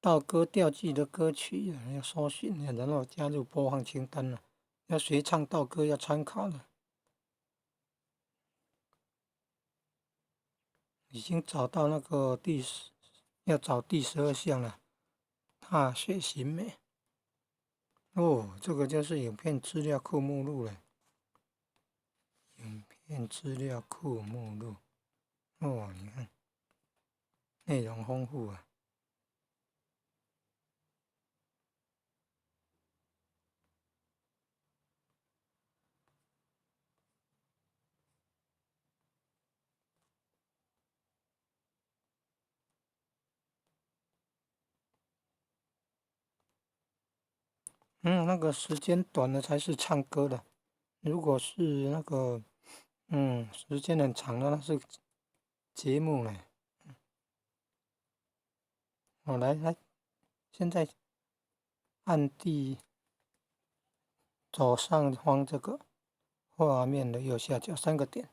到歌调记的歌曲要搜寻然后加入播放清单了。要学唱道歌要参考了。已经找到那个要找第12项了。踏雪寻美。哦，这个就是影片资料库目录了。影片资料库目录。哦，你看，内容丰富啊。那个时间短的才是唱歌的，如果是那个，时间很长的那是节目呢。来，现在按左上方这个画面的右下角3个点，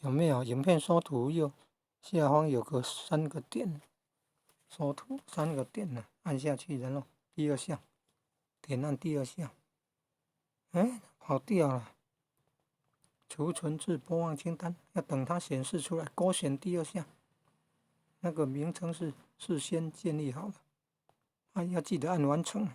有没有？影片缩图右下方有个3个点，缩图3个点呢，按下去，然后第2项，点按第2项，跑掉了。储存至播放清单，要等它显示出来，勾选第2项，那个名称是事先建立好了，要记得按完成。